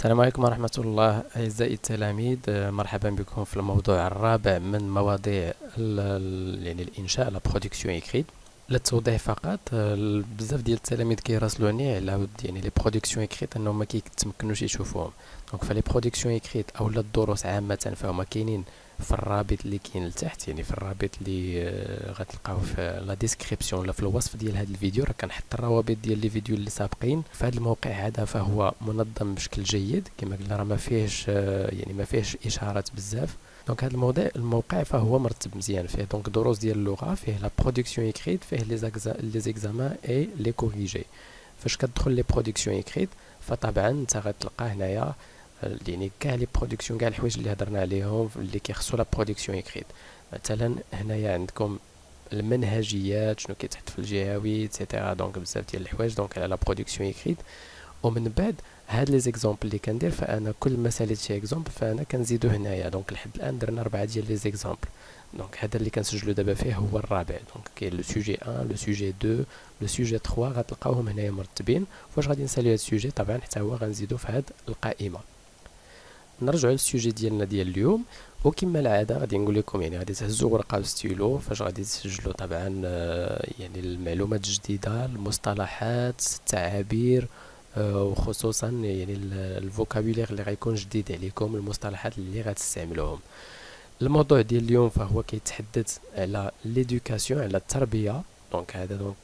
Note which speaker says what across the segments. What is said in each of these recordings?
Speaker 1: السلام عليكم ورحمة الله أعزائي التلاميذ، مرحبا بكم في الموضوع الرابع من مواضيع يعني الإنشاء لا برودكسيون إكريت. للتوضيح فقط، بزاف ديال التلاميذ كيراسلوني على يعني لي برودكسيون إكريت أنهم ما كيتمكنوش يشوفوهم. دونك فلي برودكسيون إكريت أولا الدروس عامة فهما كاينين في الرابط اللي كاين لتحت، يعني في الرابط اللي غتلقاوه في لا ديسكريبسيون ولا في الوصف ديال هذا الفيديو. راه كنحط الروابط ديال لي فيديو اللي سابقين. في هذا الموقع هذا فهو منظم بشكل جيد كما قلنا، راه ما فيهش يعني ما فيهش اشارات بزاف. دونك هذا الموقع فهو مرتب مزيان، فيه دونك دروس ديال اللغه، فيه لا برودكسيون اكريت، فيه لي زيكزامان اي لي كوريجي. فاش كتدخل لي برودكسيون اكريت فطبعا انت غتلقى هنايا يعني كاع لي برودكسيون، كاع الحوايج اللي هضرنا عليهم اللي كيخصو لا برودكسيون اكريت. مثلا هنايا عندكم المنهجيات، شنو كيتحط في الجهوي ايتترا، دونك بزاف ديال الحوايج دونك على لا برودكسيون اكريت. ومن بعد هاد لي زيكزامبل اللي كندير، فانا كل ما ساليت شي اكزامبل فانا كنزيدو هنايا. دونك لحد الان درنا 4 ديال لي زيكزامبل. دونك هذا اللي كنسجلو دابا فيه هو الرابع. دونك كاين لو سوجي 1، لو سوجي 2، لو سوجي 3، غتلقاوهم هنايا مرتبين. فاش غادي نساليو هاد السوجي طبعا حتى هو غنزيدو في هاد القائمه. نرجعوا للسوجي ديالنا ديال اليوم، وكما العاده غادي نقول لكم يعني غادي تهزوا ورقه وستيلو فاش غادي تسجلوا طبعا يعني المعلومات الجديده، المصطلحات، التعابير، وخصوصا يعني الفوكابولير اللي غيكون جديد عليكم، المصطلحات اللي غتستعملوهم. الموضوع ديال اليوم فهو كيتحدث على ليدوكاسيون، على التربيه. دونك هذا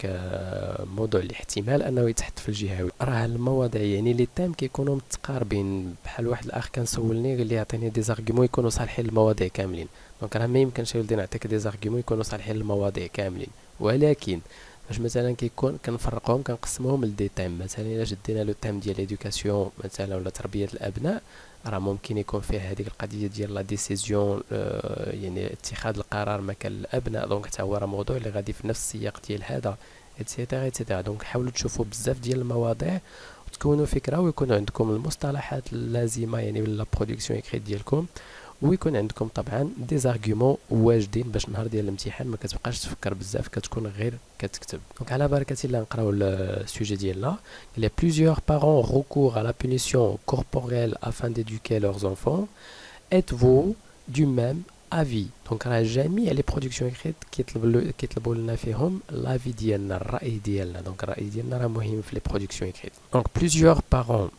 Speaker 1: موضوع اللي احتمال انه يتحط في الجهوي. راه المواضيع يعني لي تيم كيكونوا متقاربين، بحال واحد الاخ كان سولني قال لي عطيني دي زارغيومون يكونوا صالحين للمواضيع كاملين. دونك راه ما يمكنش ولدي نعطيك دي زارغيومون يكونوا صالحين للمواضيع كاملين، ولكن فاش مثلا كيكون كنفرقهم كنقسموهم لدي تيم. مثلا الا شدينا لو تيم ديال ليدوكاسيون مثلا ولا تربيه الابناء، راه ممكن يكون فيه هذيك القضيه ديال لا ديسيزيون، يعني اتخاذ القرار مكان الابناء. دونك حتى هو راه موضوع اللي غادي في نفس السياق ديال هذا ايتترا ايتترا. دونك حاولوا تشوفوا بزاف ديال المواضيع وتكونوا فكره، ويكون عندكم المصطلحات اللازمه يعني لا برودكسيون اكريت ديالكم، ويكون عندكم طبعا دي زارغيومون واجدين باش نهار ديال الامتحان ما كتبقاش تفكر بزاف، كتكون غير كتكتب. دونك على بركه الله نقراو السوجي ديالنا. Les plusieurs parents recourent à la punition corporelle afin d'éduquer leurs enfants. Êtes-vous du même avis؟ دونك راه جميع لي برودكسيون اكريت كيطلبوا لنا فيهم لافي ديالنا، الراي ديالنا. دونك الراي ديالنا راه مهم في لي برودكسيون اكريت. دونك plusieurs parents،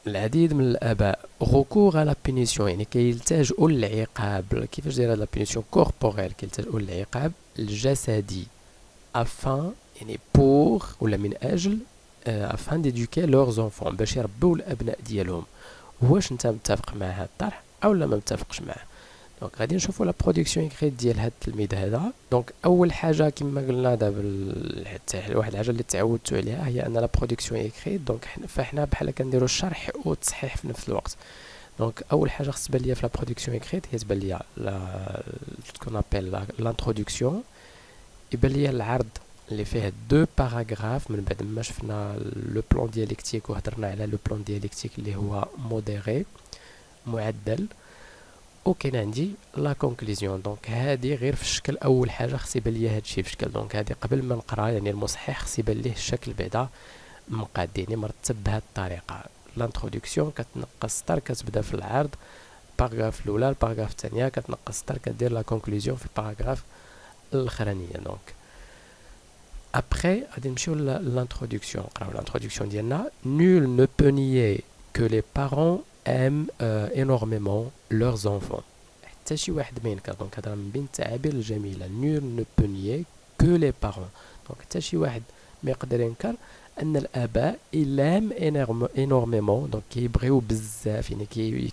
Speaker 1: العديد من الاباء، غوكور على بينيسيون يعني كيلتجئوا للعقاب. كيفاش دايره لا بينيسيون كوربوريل؟ كيلتجئوا للعقاب الجسدي افان يعني بور ولا من اجل افان ديدوكي لورز انفون، باش يربوا الابناء ديالهم. واش انت متفق مع هذا الطرح او لا ما متفقش معاه؟ دونك غادي نشوفوا لا برودكسيون اكريت ديال هذا التلميذ هذا. دونك اول حاجه كما قلنا دابا حتى واحد الحاجه اللي تعودتوا عليها هي ان لا برودكسيون اكريت دونك فاحنا بحال كنديروا الشرح والتصحيح في نفس الوقت. دونك اول حاجه خص تبان ليا في لا برودكسيون اكريت هي تبان ليا كون ابل لانترودكسيون، يبان ليا العرض اللي فيه دو باراغراف من بعد ما شفنا لو بلان دياليكتيك وهضرنا على لو بلان دياليكتيك اللي هو موديري معدل، وكاين عندي لا كونكلوزيون. دونك هذه غير في الشكل، اول حاجه خص يبان ليا هادشي في شكل. دونك هذه قبل ما نقرا يعني المصحح خص يبان ليه الشكل بعدا مقاد يعني مرتب بهذه الطريقه. لانترودكسيون كتنقص سطر كتبدا في العرض، الباراغراف الاولى، الباراغراف الثانيه كتنقص سطر كدير لا كونكلوزيون في الباراغراف الاخرانيه. دونك ابري غادي نمشيو للانترودكسيون، نقراو الانترودكسيون ديالنا. Nul ne peut nier que les parents aiment énormément leurs enfants. حتى شي واحد ما ينكر. دونك هذا من بين التعابير الجميله. Nul ne peut nier que les parents. دونك حتى شي واحد ما يقدر ينكر ان الاباء إلام énormément دونك كيبغيو بزاف يعني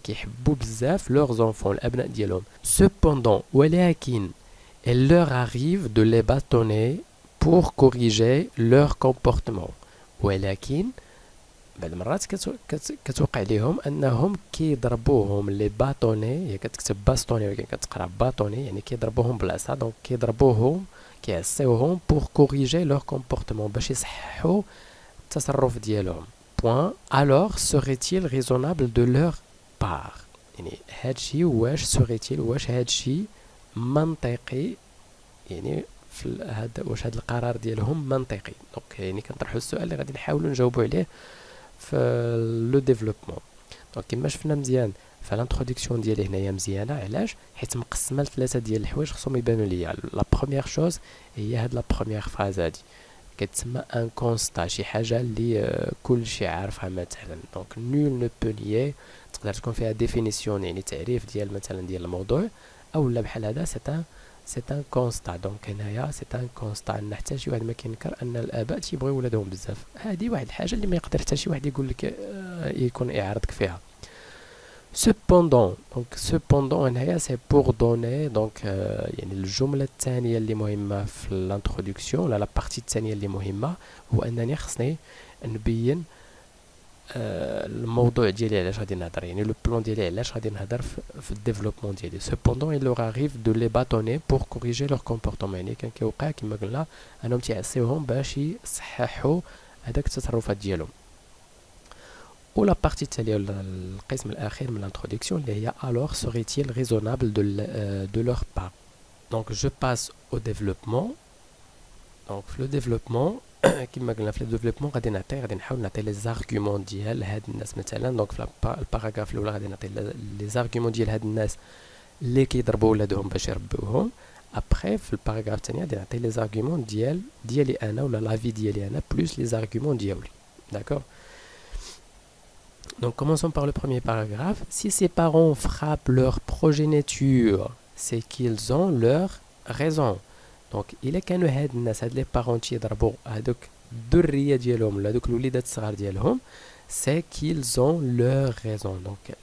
Speaker 1: كيحبوا بزاف leurs enfants الابناء ديالهم. Cependant ولكن il leur arrive de les bâtonner pour corriger leur comportement. ولكن بعض المرات كتوقع لهم انهم كيضربوهم لي باتوني، هي كتكتب باستوني ولكن كتقرا باتوني يعني كيضربوهم بالعصا. دونك كيضربوهم كيعصيوهم pour corriger leur comportement باش يصححوا التصرف ديالهم. point alors serait-il raisonnable de leur part يعني هادشي واش serait-il واش هادشي منطقي يعني في هذا واش هذا القرار ديالهم منطقي؟ دونك يعني كنطرحوا السؤال اللي غادي نحاولوا نجاوبوا عليه في لو ديفلوبمون. دونك كما شفنا مزيان فالانتروداكسيون ديالي هنايا مزيانه. علاش؟ حيت مقسمه لثلاثه ديال الحوايج خصهم يبانوا ليا. لا بروميير شوز هي هاد لا بروميير فراز هادي كتسمى ان كونستا، شي حاجه اللي كلشي عارفها مثلا. دونك نول نو بو نيي، تقدر تكون فيها ديفينيسيون يعني تعريف ديال مثلا ديال الموضوع، او لا بحال هذا سي ان كونستا. دونك هنايا سي ان كونستا ان حتى شي واحد ما كينكر ان الاباء تيبغيو ولادهم بزاف. هذه واحد الحاجه اللي ما يقدر حتى شي واحد يقول لك يكون يعارضك فيها. cependant donc cependant هنايا سي بور دوني دونك يعني الجمله الثانيه اللي مهمه في الانتروداكسيون ولا لا بارتي الثانيه اللي مهمه هو انني خصني نبين الموضوع ديالي علاش غادي نهضر، يعني لو بلان ديالي علاش غادي نهضر في الديفلوبمون ديالي. cependant il leur arrive de les bâtonner pour corriger leur comportement، يعني كان كيوقع كما قلنا انهم تيعسيوهم باش يصححوا هذاك التصرفات ديالهم. ولا بارتي التاليه ولا القسم الاخير من الانتروداكسيون اللي هي alors serait-il raisonnable de leur part. donc je passe au développement. donc في لو ديفلوبمون كما قلنا في الديفلوبمون غادي نحاول نعطي لي زارغومون ديال هاد الناس مثلا. دونك في الباراغراف الاولى غادي نعطي لي زارغومون ديال هاد الناس اللي كيضربوا ولادهم باش يربوهم. ابري في الباراغراف الثاني غادي نعطي لي زارغومون ديالي انا ولا لافي ديالي انا بلوس لي زارغومون ديالي. داكور. Donc commençons par le premier paragraphe. Si ces parents frappent leur progéniture, c'est qu'ils ont leur raison. Donc إلا كانوا هاد الناس هاد لي بارون تيضربوا هادوك الذريه ديالهم ولا هادوك الوليدات الصغار ديالهم، c'est qu'ils ont leur raison. donc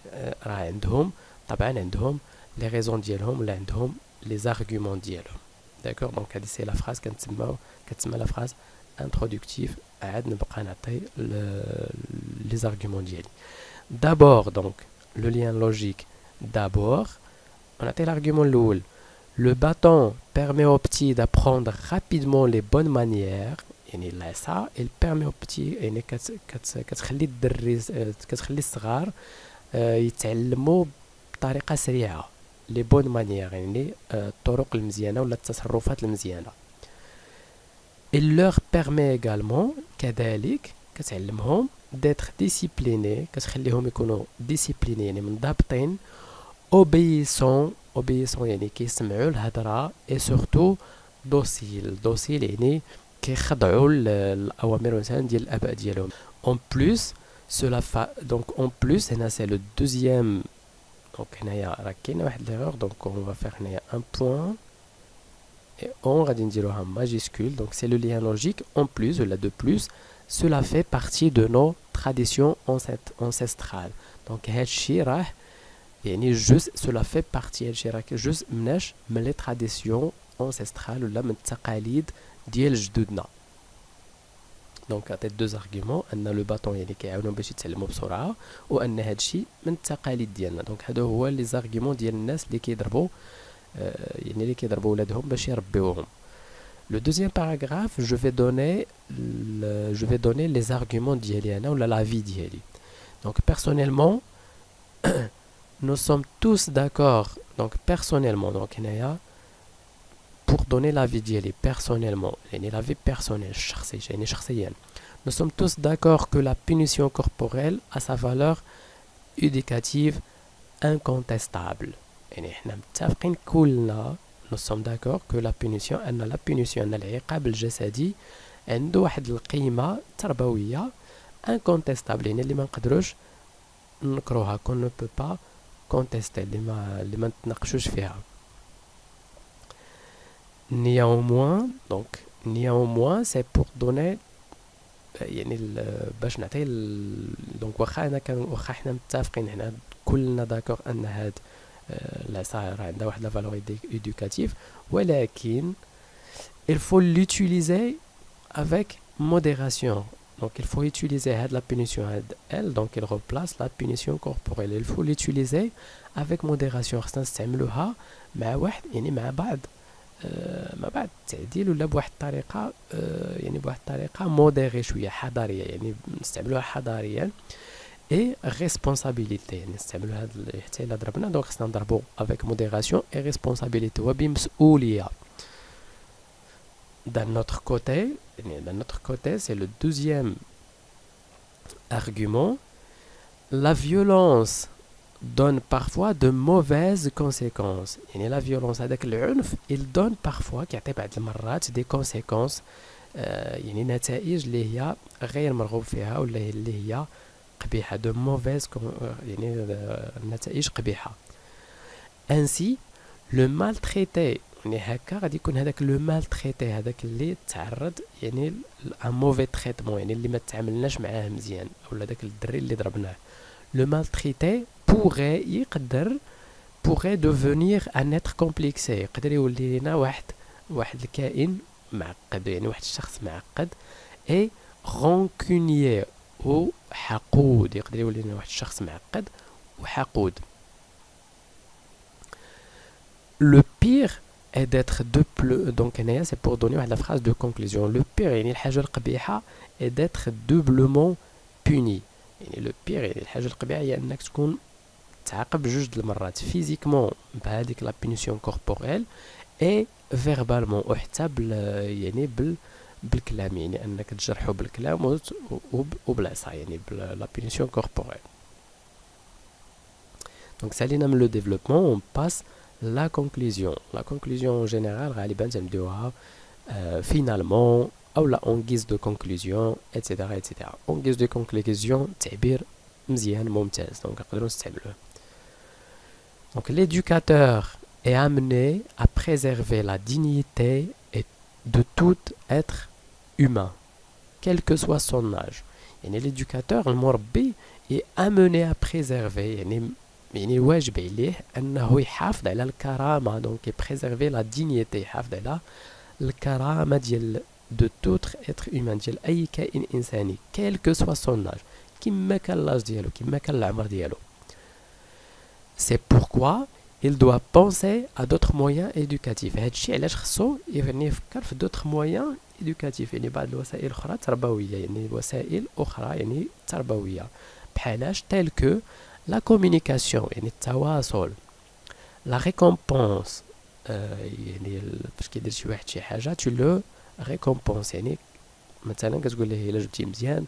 Speaker 1: راه عندهم طبعا عندهم لي ريزون ديالهم ولا عندهم لي زارغومون ديالهم. داكور. دونك هادي سي لا فراز كتسمى لا فراز introductif. عاد نبقى نعطي les arguments ديالي. d'abord donc le lien logique. d'abord on a l'argument الاول. le bâton permet aux petits d'apprendre rapidement les bonnes manières. يعني العصا il permet aux petits يعني كتخلي الدري كتخلي الصغار يتعلموا بطريقه سريعه les bonnes manières يعني الطرق المزيانه ولا التصرفات المزيانه. il leur permet également كذلك كتعلمهم d'être disciplinés كتخليهم يكونوا disciplinés يعني منضبطين obéissant يعني كيسمعوا الهضره et surtout docile يعني كيخضعوا الاوامر مثلا ديال الاباء ديالهم. en plus cela donc en plus هنا c'est le deuxième. donc هنايا راه كاينه واحد l'erreur donc on va faire هنايا un point et on غادي نديروها majuscule. donc c'est le lien logique. en plus là de plus cela fait partie de nos traditions ancestrales. donc هادشي راه يعني جزء cela fait partie هادشي راه جزء من لي traditions ancestrales ولا من التقاليد ديال جدودنا. دونك عطيت دوز ارغيومون ان لو باطون يعني كيعاونهم باش يتعلموا بسرعه وان هادشي من التقاليد ديالنا. دونك هادو هو لي زارغيومون ديال الناس اللي كيضربوا يعني اللي كيضربوا ولادهم باش يربيوهم. Le deuxième paragraphe, je vais donner les arguments ديالي انا ولا la vie ديالي. donc personnellement nous sommes tous d'accord. donc personnellement donc هنايا pour donner la vie ديالي personnellement يعني la vie personnelle شخصي يعني شخصيا. nous sommes tous d'accord que la punition corporelle a sa valeur éducative incontestable. يعني احنا متفقين كلنا nous sommes d'accord que la punition أن la punition أن العقاب الجسدي عنده واحد القيمة تربوية incontestable يعني اللي ما نقدروش نكروها qu'on ne peut pas contester اللي ما نتناقشوش فيها. néanmoins c'est pour donner يعني باش نعطي دونك واخا حنا متفقين حنا كلنا داكور ان هاد العصا راه عندها واحد لا فالور éducative ولكن il faut l'utiliser avec modération. donc il faut utiliser هاد la punition elle donc il remplace la punition corporelle. il faut l'utiliser avec modération. خصنا نستعملوها مع واحد يعني مع بعض التعديل ولا بواحد الطريقه يعني بواحد الطريقه موديري شويه حضاريه يعني نستعملوها حضاريا اي ريسبونسابيلتي يعني نستعملوا هذا حتى الا ضربنا دونك خصنا نضربوا افيك موديراسيون اي ريسبونسابيلتي وبمسؤوليه. d'un autre côté c'est le deuxième argument. La violence donne parfois de mauvaises conséquences. يعني la violence هذاك العنف il donne parfois كيعطي بعض المرات des conséquences يعني نتائج اللي هي غير مرغوب فيها ولا اللي هي قبيحة de mauvaises يعني نتائج قبيحة. Ainsi le maltraité يعني هكا غادي يكون هذاك لو مالتريتي هذاك اللي تعرض يعني ان موفي تريتمون يعني اللي ما تعاملناش معاه مزيان اولا داك الدري اللي ضربناه لو مالتريتي يقدر devenir un être complexé يقدر يولي لنا واحد الكائن معقد يعني واحد الشخص معقد اي rancunier وحقود يقدر يولي لنا واحد الشخص معقد وحقود. Le pire est d'être donc c'est pour donner la phrase de conclusion. Le pire يعني الحاجة القبيحة est d'être doublement puni. يعني le pire يعني الحاجة القبيحة هي أنك تكون تعاقب بجوج المرات فيزيكمون بهذيك لا بينيسيون كوربوريل اي فيربالمون وحتى يعني بالكلام يعني أنك تجرحو بالكلام وبالعصا يعني لا بينيسيون كوربوريل. Donc سالينا من لو ديفلوبمون on passe la conclusion. La conclusion en général غالبا تنبداوها finalement او لا en guise de conclusion etc. En guise de conclusion تعبير مزيان ممتاز دونك نقدروا نستعملوه. Donc l'éducateur est amené à préserver la dignité de tout être humain quel que soit son âge. يعني l'éducateur المربي est amené à préserver يعني واجب عليه انه يحافظ على الكرامه دونك يبريزيرفي لا دينيتي يحافظ على الكرامه ديال دو توتر اتر هيومان ديال اي كائن انساني كيل كو سوا سون اج كيما كان لاج ديالو كيما كان العمر ديالو. سي بوركوا il doit penser à d'autres moyens éducatifs. هادشي علاش خصو يعني يفكر في d'autres moyens éducatifs يعني بعض الوسائل اخرى تربويه يعني وسائل اخرى يعني تربويه بحالاش تيل كو la communication يعني التواصل la récompense يعني فاش كيدير شي واحد شي حاجه tu le récompense يعني مثلا كتقول ليه الا جبتي مزيان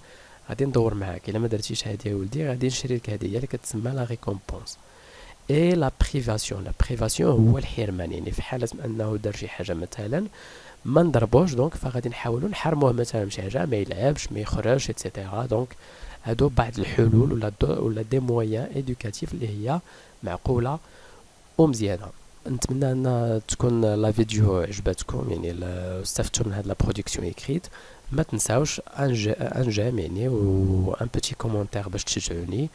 Speaker 1: غادي ندور معاك الا ما درتيش هادي يا ولدي غادي نشري لك هديه اللي كتسمى لا récompense. et la privation هو الحرمان يعني في حاله انه دار شي حاجه مثلا ما نضربوش دونك فغادي نحاولوا نحرموه مثلا شي حاجه ما يلعبش ما يخرجش ايتترا. دونك هادو بعض الحلول ولا دي مويان ادوكاتيف اللي هي معقوله ومزيانه. نتمنى ان تكون لا فيديو عجبتكم يعني استفدتوا من هاد لا برودكسيون اكريت. ما تنساوش ان جيم يعني و ان بيتي كومونتير باش تشجعوني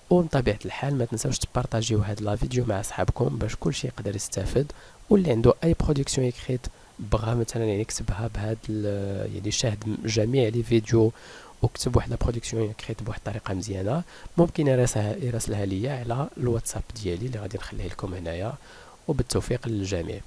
Speaker 1: وبطبيعه الحال ما تنساوش تبارطاجيو هاد لا فيديو مع اصحابكم باش كلشي يقدر يستافد واللي عنده اي برودكسيون اكريت بغا مثلا يعني يكتبها بهاد يعني شاهد جميع لي فيديو وكتب واحد لا برودكسيون كريت بواحد الطريقه مزيانه ممكن يراسلها ليا على الواتساب ديالي اللي غادي نخليه لكم هنايا وبالتوفيق للجميع.